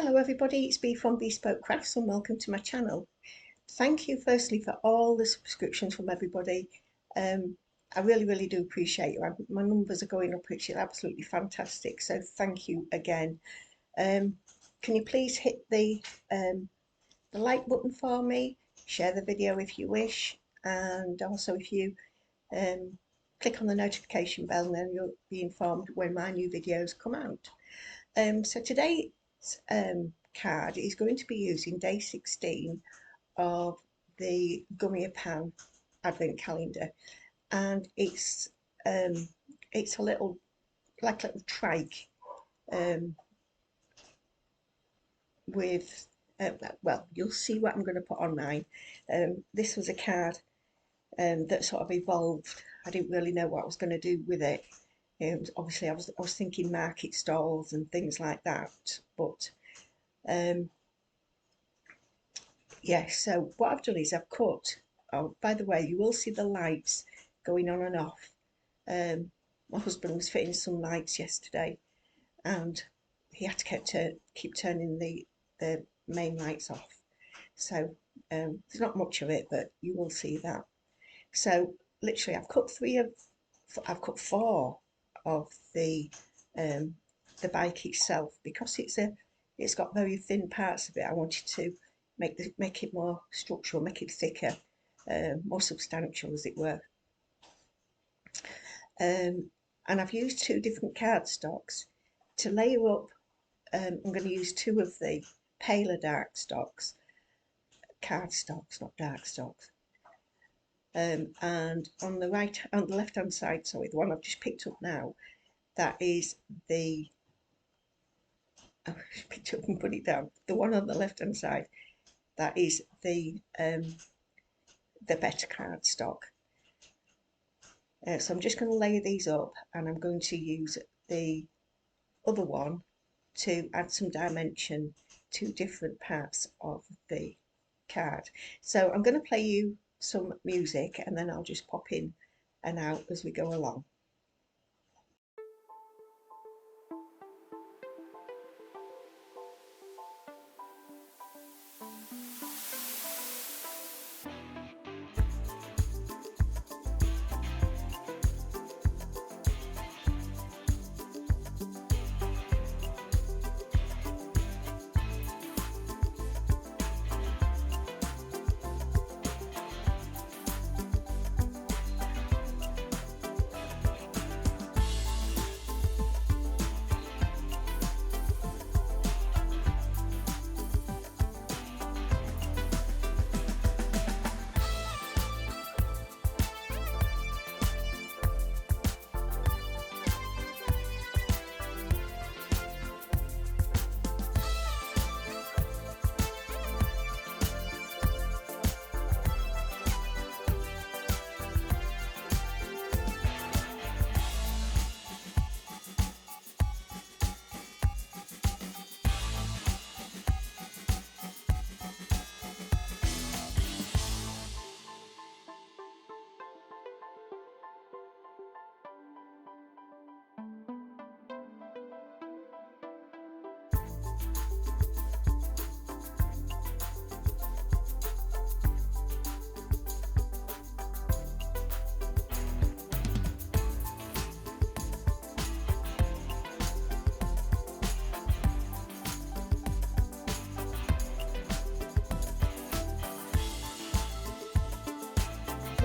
Hello everybody, it's Bee from Bespoke Crafts and welcome to my channel. Thank you firstly for all the subscriptions from everybody. I really do appreciate you. My numbers are going up, which is absolutely fantastic, so thank you again. Can you please hit the like button for me, share the video if you wish, and also if you click on the notification bell, then you'll be informed when my new videos come out. So today's card is going to be using day 16 of the Gummy Pan Advent Calendar, and it's a little trike with well, you'll see what I'm going to put on mine. This was a card that sort of evolved. I didn't really know what I was going to do with it. Obviously I was thinking market stalls and things like that, but yeah, so what I've done is I've cut, oh by the way, you will see the lights going on and off. My husband was fitting some lights yesterday and he had to keep turning the main lights off, so there's not much of it, but you will see that. So literally I've cut four of the bike itself, because it's got very thin parts of it. I wanted to make it more structural, make it thicker, more substantial as it were. And I've used two different cardstocks to layer up. I'm going to use two of the paler dark stocks, cardstocks, not dark stocks. And on the left hand side, sorry, the one I've just picked up now, that is the, I picked it up and put it down. The one on the left hand side, that is the better cardstock. So I'm just going to layer these up, and I'm going to use the other one to add some dimension to different parts of the card. So I'm going to play you some music and then I'll just pop in and out as we go along.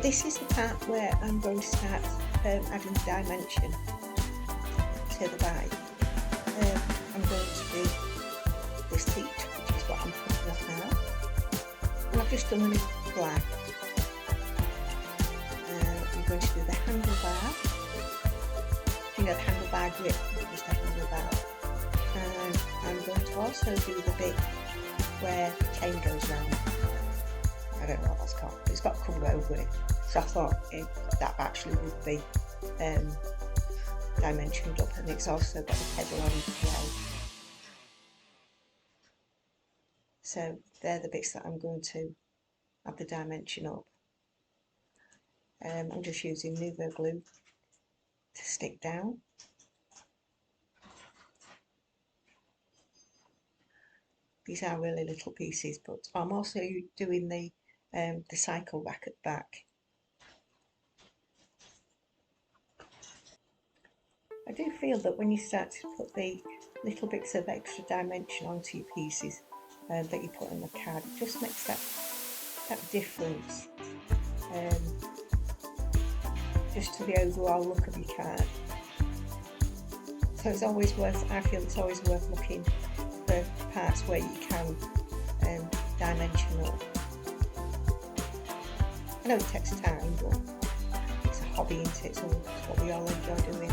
This is the part where I'm going to start adding dimension to the bike. I'm going to do the seat, which is what I'm putting off now, and I've just done it in black. I'm going to do the handlebar, you know, the handlebar grip, not just the handlebar, and I'm going to also do the bit where the chain goes round. I don't know what that's called, but it's got a cover over it. So I thought that actually would be dimensioned up, and it's also got a pedal on below. So they're the bits that I'm going to add the dimension up. I'm just using Nuvo glue to stick down. These are really little pieces, but I'm also doing the cycle rack at the back. I do feel that when you start to put the little bits of extra dimension onto your pieces that you put on the card, it just makes that difference just to the overall look of your card. So it's always worth, I feel it's always worth looking for parts where you can dimension up. I know it takes time, but it's a hobby, isn't it? So it's what we all enjoy doing.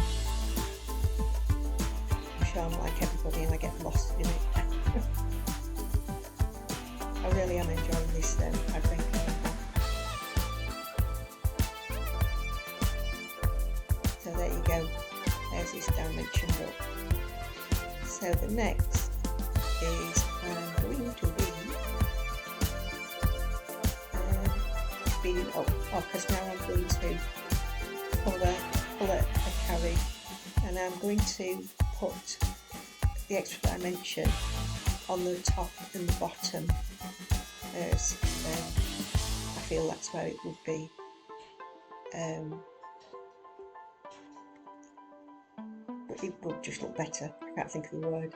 I'm sure I'm like everybody and I get lost in it. I really am enjoying this adventure. So there you go, there's this dimensioned up. So the next is I'm going to be speeding up, because now I'm going to colour a carry, and I'm going to put the extra dimension on the top and the bottom, as I feel that's where it would be. It would just look better, I can't think of the word.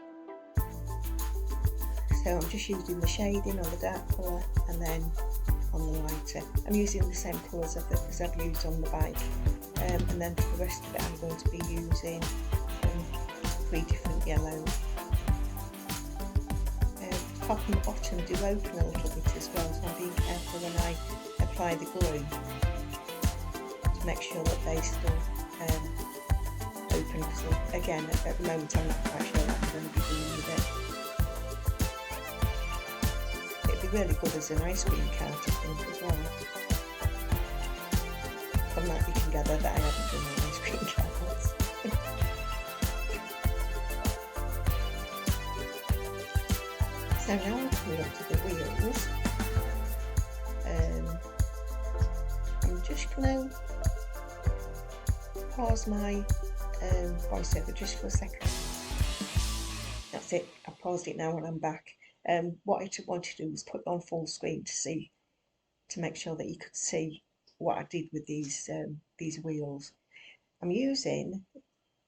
So I'm just using the shading on the dark colour and then on the lighter. I'm using the same colours as I've used on the bike, and then for the rest of it I'm going to be using 3 different yellows. The top and the bottom do open a little bit as well, so I'm being careful when I apply the glue to make sure that they still open, because again at the moment I'm not quite sure what I'm going to be doing with it. It'd be really good as an ice cream cart, I think, as well. From that you can gather that I haven't done an ice cream cart. So now I'm coming up to the wheels. I'm just going to pause my voiceover just for a second. That's it, I paused it now and I'm back. What I wanted to do was put on full screen to make sure that you could see what I did with these wheels. I'm using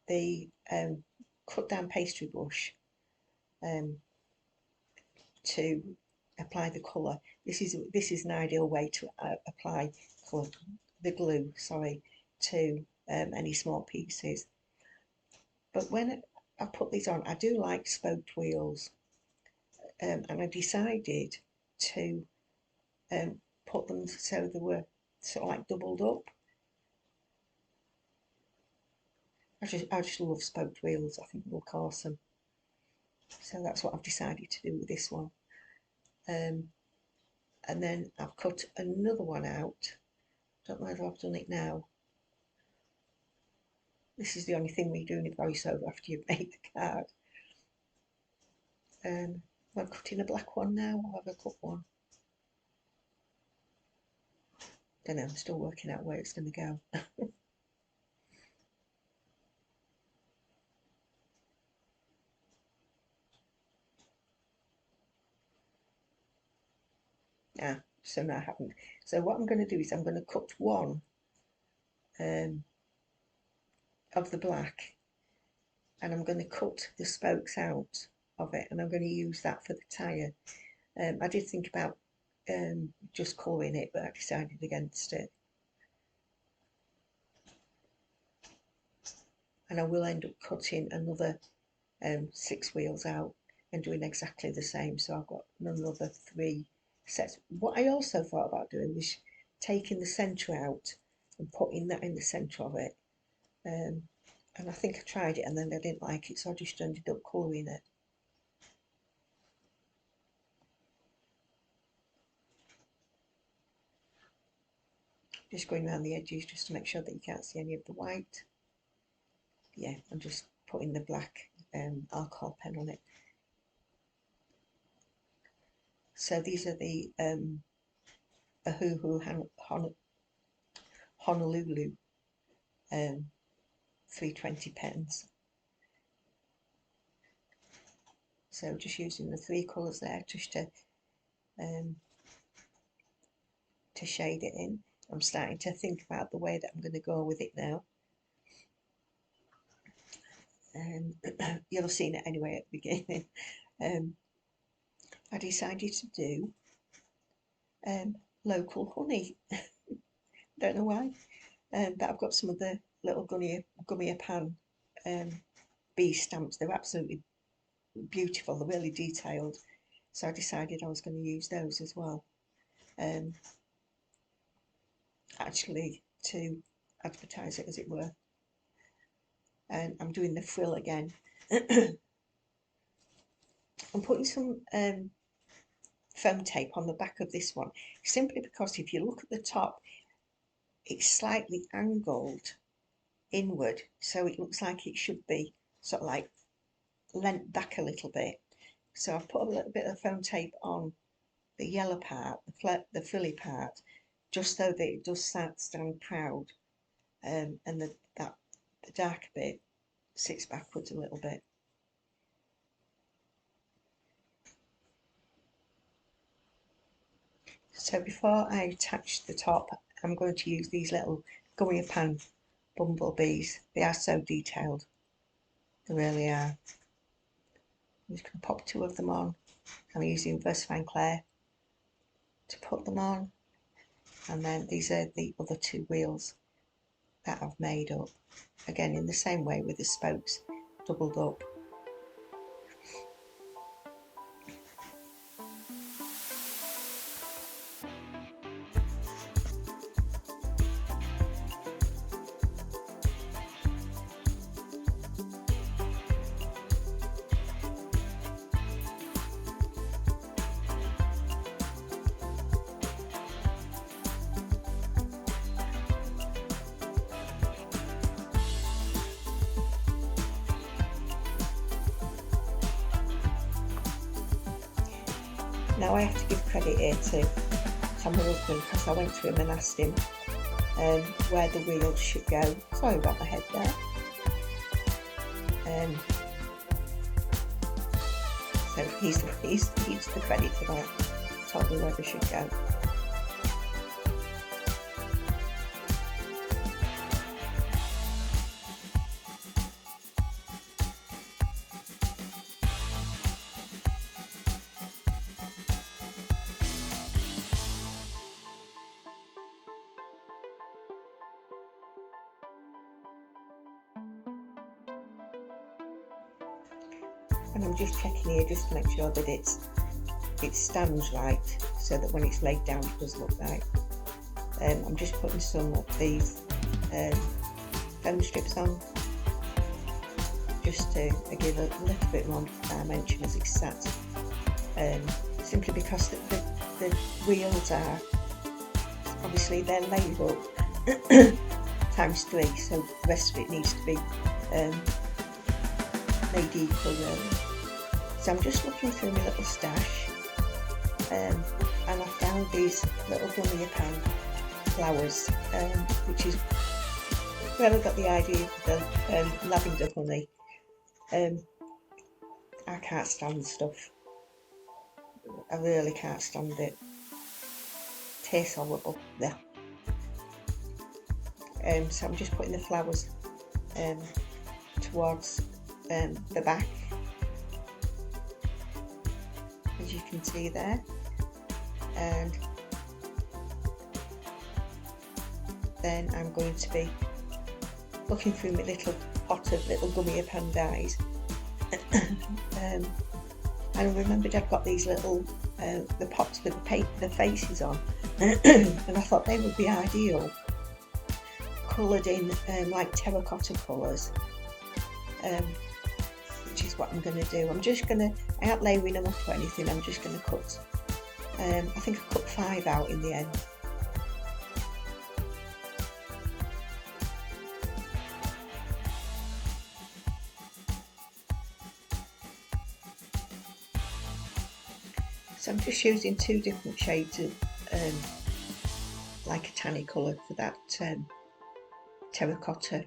the cut down pastry brush to apply the colour. This is an ideal way to apply the glue, to any small pieces. But when I put these on, I do like spoked wheels, and I decided to put them so they were sort of like doubled up. I just love spoked wheels, I think they look awesome. So that's what I've decided to do with this one. And then I've cut another one out. Don't know whether I've done it now. This is the only thing we do in a voiceover after you've made the card. I'm cutting a black one now, or have I cut one? Don't know, I'm still working out where it's going to go. So no, I haven't. So what I'm going to do is I'm going to cut one of the black, and I'm going to cut the spokes out of it, and I'm going to use that for the tyre. I did think about just colouring it, but I decided against it. And I will end up cutting another 6 wheels out and doing exactly the same, so I've got another 3 sets. What I also thought about doing was taking the centre out and putting that in the centre of it, and I think I tried it and then I didn't like it, so I just ended up colouring it. Just going around the edges just to make sure that you can't see any of the white. Yeah, I'm just putting the black alcohol pen on it. So these are the Ohuhu Honolulu 320 pens. So just using the 3 colours there just to shade it in. I'm starting to think about the way that I'm going to go with it now. You'll have seen it anyway at the beginning. I decided to do local honey. Don't know why, but I've got some of the little gummy pan bee stamps. They're absolutely beautiful, they're really detailed, so I decided I was going to use those as well, actually to advertise it, as it were. And I'm doing the frill again. I'm putting some foam tape on the back of this one, simply because if you look at the top, it's slightly angled inward, so it looks like it should be sort of like leant back a little bit. So I've put a little bit of foam tape on the yellow part, the frilly part, just so that it does stand proud, and the darker bit sits backwards a little bit. So before I attach the top, I'm going to use these little gummy pan bumblebees. They are so detailed, they really are. I'm just going to pop 2 of them on. I'm using Versafine Clair to put them on, and then these are the other 2 wheels that I've made up, again in the same way with the spokes doubled up. Now I have to give credit here to my husband, because I went to him and asked him where the wheels should go. Sorry about my head there. So he's the credit for that. Told me where they should go. And I'm just checking here just to make sure that it stands right, so that when it's laid down it does look right. I'm just putting some of these foam strips on, just to give a little bit more dimension as it's sat, simply because the wheels are, obviously they're labelled ×3, so the rest of it needs to be made equal really. So I'm just looking through my little stash, and I found these little gummy pan flowers, which is where I got the idea for the lavender honey. I can't stand stuff. I really can't stand it. Tastes horrible. Yeah. So I'm just putting the flowers towards the back, as you can see there, and then I'm going to be looking through my little pot of little gummy pan dies, and I remembered I've got these little the pots with the faces on, and I thought they would be ideal coloured in like terracotta colours, which is what I'm going to do. I ain't layering them up or anything, I'm just going to cut, I think I cut 5 out in the end. So I'm just using 2 different shades of like a tanny colour for that terracotta,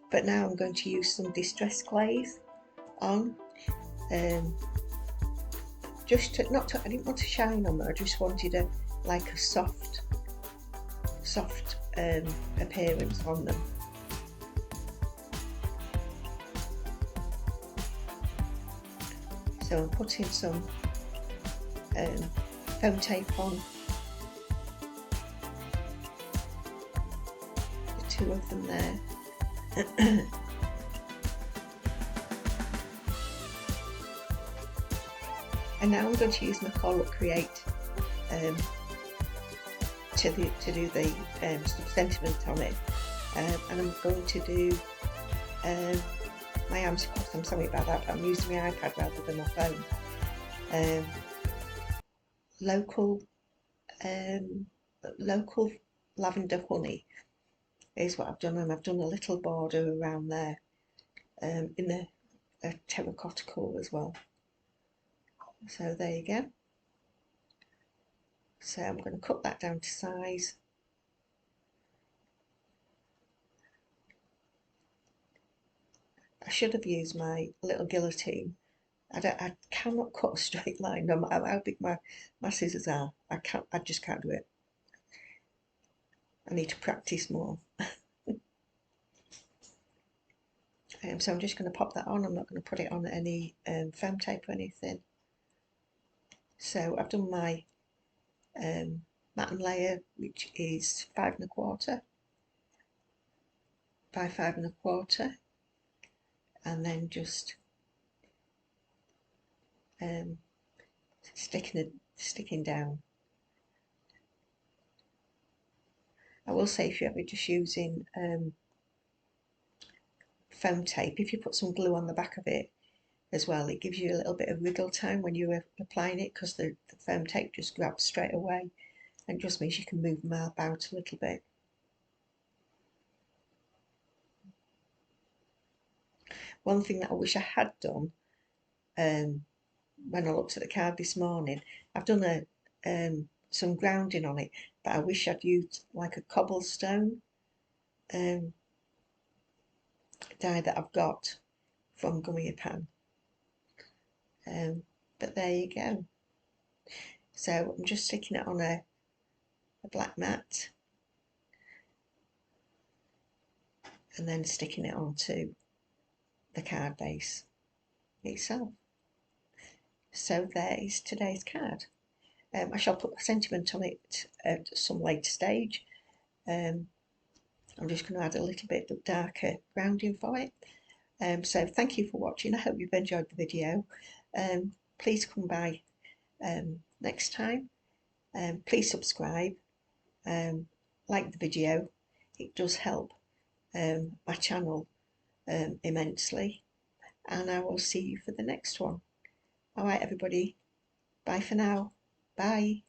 but now I'm going to use some distress glaze on. just to, not to, I didn't want to shine on them, I just wanted a like a soft appearance on them. So I'm putting some foam tape on the two of them there. And now I'm going to use my Colop Create to do the sentiment on it, and I'm going to do my arms crossed. I'm sorry about that, but I'm using my iPad rather than my phone. Local lavender honey is what I've done, and I've done a little border around there in the terracotta colour as well. So there you go. So I'm going to cut that down to size. I should have used my little guillotine. I cannot cut a straight line no matter how big my scissors are. I just can't do it. I need to practice more. So I'm just going to pop that on. I'm not going to put it on any foam tape or anything. So I've done my matten layer, which is 5 1/4 by 5 1/4, and then just sticking down. I will say, if you're ever just using foam tape, if you put some glue on the back of it as well, it gives you a little bit of wriggle time when you're applying it, because the foam tape just grabs straight away, and just means you can move them about a little bit. One thing that I wish I had done when I looked at the card this morning, I've done some grounding on it, but I wish I'd used like a cobblestone dye that I've got from Gummy-a-Pan. But there you go. So I'm just sticking it on a black mat and then sticking it onto the card base itself. So there is today's card. I shall put a sentiment on it at some later stage. I'm just going to add a little bit of darker grounding for it. So thank you for watching. I hope you've enjoyed the video. Please come by next time. Please subscribe, like the video. It does help my channel immensely, and I will see you for the next one. All right, everybody, bye for now. Bye.